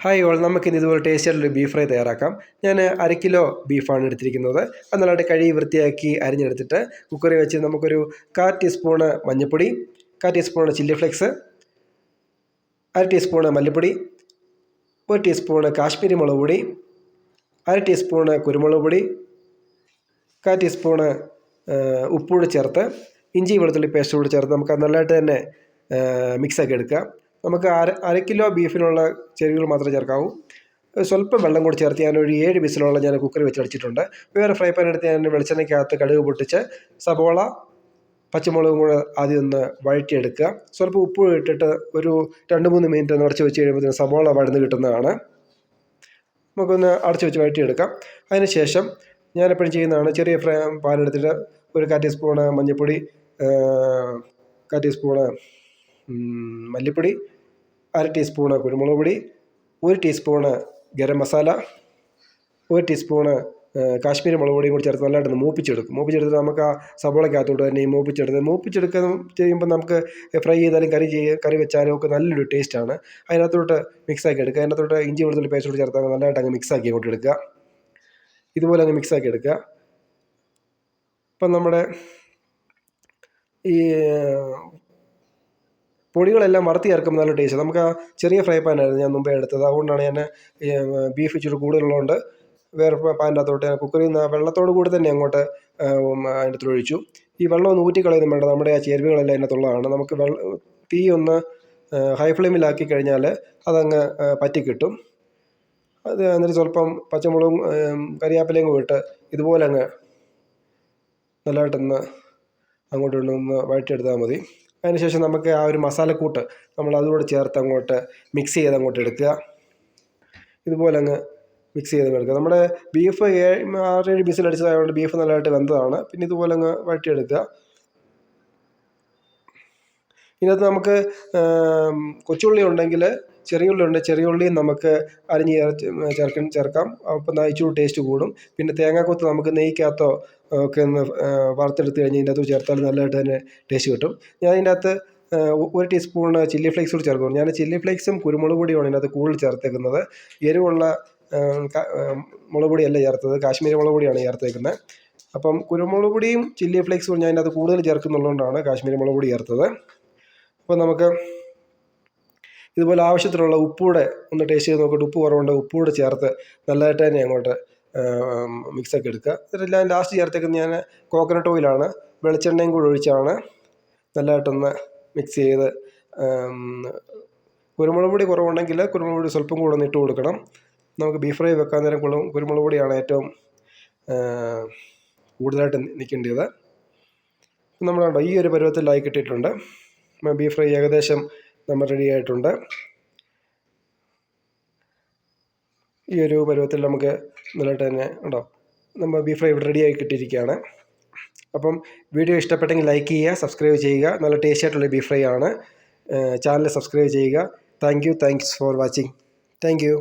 Hi all, നമുക്കിന്ന് ഇതുപോലെ taste ആയിട്ടുള്ള ബീഫ് ഫ്രൈ തയ്യാറാക്കാം. ഞാൻ 1/2 കിലോ ബീഫാണ് എടുത്തിരിക്കുന്നത്. അത് നല്ലതായിട്ട് കഴുകി വൃത്തിയാക്കി അരിഞ്ഞെടുത്തിട്ട് കുക്കറിൽ വെച്ച് നമുക്കൊരു 1/4 ടീസ്പൂണ് മഞ്ഞൾപ്പൊടി, 1/4 ടീസ്പൂണ് ചില്ലി ഫ്ലേക്സ്, 1/2 ടീസ്പൂണ് മല്ലിപ്പൊടി, 1 ടീസ്പൂണ് കാശ്മീരി മുളക് പൊടി, 1/2 ടീസ്പൂണ് കുരുമുളക് പൊടി, 1/4 ടീസ്പൂണ് ഉപ്പൂടെ ചേർത്ത് ഇഞ്ചി വെളുത്തുള്ളി പേസ്റ്റ് കൂടി ചേർത്ത് നമുക്ക് നല്ലതായിട്ട് തന്നെ മിക്സാക്കി എടുക്കുക. നമുക്ക് അര കിലോ ബീഫിനുള്ള ചേരുവകൾ മാത്രമേ ചേർക്കാവൂ. സ്വല്പം വെള്ളം കൂടി ചേർത്ത് ഞാനൊരു 7 വിസിലോളം ഞാൻ കുക്കറിൽ വെച്ച് അടിച്ചിട്ടുണ്ട്. വേറെ ഫ്രൈ പാൻ എടുത്ത് ഞാൻ വെളിച്ചെണ്ണയ്ക്കകത്ത് കടുക് പൊട്ടിച്ച് സബോള പച്ചമുളകും കൂടെ ആദ്യം ഒന്ന് വഴറ്റിയെടുക്കുക. സ്വല്പം ഉപ്പ് ഇട്ടിട്ട് ഒരു 2-3 മിനിറ്റ് ഒന്ന് അടച്ച് വെച്ച് കഴിയുമ്പോൾ സബോള വഴന്ന് കിട്ടുന്നതാണ്. നമുക്കൊന്ന് അടച്ച് വെച്ച് വഴറ്റിയെടുക്കാം. അതിന് ശേഷം ഞാനെപ്പോഴും ചെയ്യുന്നതാണ്, ചെറിയ പാൻ എടുത്തിട്ട് ഒരു 1/4 ടീസ്പൂണ് മഞ്ഞൾപ്പൊടി, 1/4 ടീസ്പൂണ് മല്ലിപ്പൊടി, 1/2 ടീസ്പൂണ് കുരുമുളക് പൊടി, 1 ടീസ്പൂണ് ഗരം മസാല, 1 ടീസ്പൂണ് കാശ്മീരി മുളക് പൊടിയും കൂടി ചേർത്ത് നല്ലതായിട്ടൊന്ന് മൂപ്പിച്ചെടുത്തിട്ട് നമുക്ക് ആ സബോളയ്ക്കകത്തോട്ട് തന്നെ ഈ മൂപ്പിച്ചെടുക്കാൻ ചെയ്യുമ്പോൾ നമുക്ക് ഫ്രൈ ചെയ്താലും കറി വെച്ചാലും ഒക്കെ നല്ലൊരു ടേസ്റ്റാണ്. അതിനകത്തോട്ട് മിക്സാക്കി എടുക്കുക. അതിനകത്തോട്ട് ഇഞ്ചി വെളുത്തുള്ളി പേസ്റ്റ് കൂടി ചേർത്ത് നല്ലതായിട്ട് അങ്ങ് മിക്സാക്കി അങ്ങോട്ട് എടുക്കുക. ഇതുപോലെ അങ്ങ് മിക്സാക്കി എടുക്കുക. ഇപ്പം നമ്മുടെ ഈ പൊടികളെല്ലാം വറുത്ത് ചേർക്കുമ്പോൾ നല്ല ടേസ്റ്റ്. നമുക്ക് ആ ചെറിയ ഫ്രൈ പാനായിരുന്നു ഞാൻ മുമ്പേ എടുത്തത്. അതുകൊണ്ടാണ് ഞാൻ ബീഫ് ഇച്ചിരി കൂടുതലുള്ളതുകൊണ്ട് വേറെ പാനിൻ്റെ അകത്തോട്ട് കുക്കറിൽ നിന്ന് വെള്ളത്തോട് കൂടി തന്നെ അങ്ങോട്ട് അതിൻ്റെ അകത്ത് ഒഴിച്ചു. ഈ വെള്ളം ഒന്ന് ഊറ്റിക്കളയൊന്നും വേണ്ട, നമ്മുടെ ആ ചേരുവകളെല്ലാം അതിനകത്തുള്ളതാണ്. നമുക്ക് തീ ഒന്ന് ഹൈ ഫ്ലെയിമിലാക്കി കഴിഞ്ഞാൽ അതങ്ങ് പറ്റിക്കിട്ടും. അത് എന്നിട്ട് സ്വല്പം പച്ചമുളകും കരിയാപ്പിലയും കൂടി ഇട്ട് ഇതുപോലെ അങ്ങ് നല്ലതായിട്ടൊന്ന് അങ്ങോട്ട് ഒന്ന് വഴറ്റിയെടുത്താൽ മതി. അതിനുശേഷം നമുക്ക് ആ ഒരു മസാലക്കൂട്ട് നമ്മൾ അതുകൂടെ ചേർത്ത് അങ്ങോട്ട് മിക്സ് ചെയ്ത് അങ്ങോട്ട് എടുക്കുക. ഇതുപോലെ അങ്ങ് മിക്സ് ചെയ്ത് എടുക്കുക. നമ്മുടെ ബീഫ് 6-7 വിസിലടിച്ചതായതുകൊണ്ട് ബീഫ് നല്ലതായിട്ട് വെന്തതാണ്. പിന്നെ ഇതുപോലെ അങ്ങ് വഴറ്റിയെടുക്കുക. ഇതിനകത്ത് നമുക്ക് കൊച്ചുള്ളി ഉണ്ടെങ്കിൽ ചെറിയുള്ളി ഉണ്ട്, ചെറിയുള്ളിയും നമുക്ക് അരിഞ്ഞ് ചേർക്കാം. അപ്പം ഇച്ചിരി ടേസ്റ്റ് കൂടും. പിന്നെ തേങ്ങാക്കൊത്ത് നമുക്ക് നെയ്ക്കകത്തോ ഒക്കെ ഒന്ന് വറുത്തെടുത്ത് കഴിഞ്ഞ് ഇതിൻ്റെ അകത്ത് ചേർത്താൽ നല്ലതായിട്ട് തന്നെ ടേസ്റ്റ് കിട്ടും. ഞാൻ ഇതിൻ്റെ അകത്ത് 1 ടീസ്പൂണ് ചില്ലി ഫ്ലേക്സ് കൂടി ചേർക്കും. ഞാൻ ചില്ലി ഫ്ലേക്സും കുരുമുളക് പൊടിയുമാണ് ഇതിനകത്ത് കൂടുതൽ ചേർത്തേക്കുന്നത്. എരിവുള്ള മുളക് പൊടിയല്ല ചേർത്തത്, കാശ്മീരി മുളക് പൊടിയാണ് ചേർത്തേക്കുന്നത്. അപ്പം കുരുമുളക് പൊടിയും ചില്ലി ഫ്ലേക്സും ഞാൻ ഇതിനകത്ത് കൂടുതൽ ചേർക്കുന്നുള്ളതുകൊണ്ടാണ് കാശ്മീരി മുളക് പൊടി ചേർത്തത്. അപ്പോൾ നമുക്ക് ഇതുപോലെ ആവശ്യത്തിനുള്ള ഉപ്പൂടെ ഒന്ന് ടേസ്റ്റ് ചെയ്ത് നോക്കിയിട്ട് ഉപ്പ് കുറവുണ്ട് ഉപ്പൂടെ ചേർത്ത് നല്ലതായിട്ട് തന്നെ അങ്ങോട്ട് മിക്സാക്കി എടുക്കുക. എന്നിട്ടെല്ലാം ലാസ്റ്റ് ചേർത്തേക്കുന്നത് ഞാൻ കോക്കനട്ട് ഓയിലാണ്, വെളിച്ചെണ്ണയും കൂടി ഒഴിച്ചാണ് നല്ലതായിട്ടൊന്ന് മിക്സ് ചെയ്ത്. കുരുമുളക് പൊടി കുറവുണ്ടെങ്കിൽ കുരുമുളക് പൊടി സ്വല്പം കൂടെ ഒന്ന് ഇട്ട് കൊടുക്കണം. നമുക്ക് ബീഫ് ഫ്രൈ വെക്കാൻ നേരം കുരുമുളക് പൊടിയാണ് ഏറ്റവും കൂടുതലായിട്ട് നിൽക്കേണ്ടത്. നമ്മളുണ്ടോ ഈ ഒരു പരുവത്തിലായി കിട്ടിയിട്ടുണ്ട്. ബീഫ് ഫ്രൈ ഏകദേശം നമ്മൾ റെഡി ആയിട്ടുണ്ട്. ഈ ഒരു പരുവത്തിൽ നമുക്ക് നല്ലതായിട്ട് തന്നെ ഉണ്ടോ നമ്മൾ ബീഫ് ഫ്രൈ ഇവിടെ റെഡിയായി കിട്ടിയിരിക്കുകയാണ്. അപ്പം വീഡിയോ ഇഷ്ടപ്പെട്ടെങ്കിൽ ലൈക്ക് ചെയ്യുക, സബ്സ്ക്രൈബ് ചെയ്യുക. നല്ല ടേസ്റ്റി ആയിട്ടുള്ള ബീഫ് ഫ്രൈ ആണ്. ചാനൽ സബ്സ്ക്രൈബ് ചെയ്യുക. Thanks for watching. Thank you.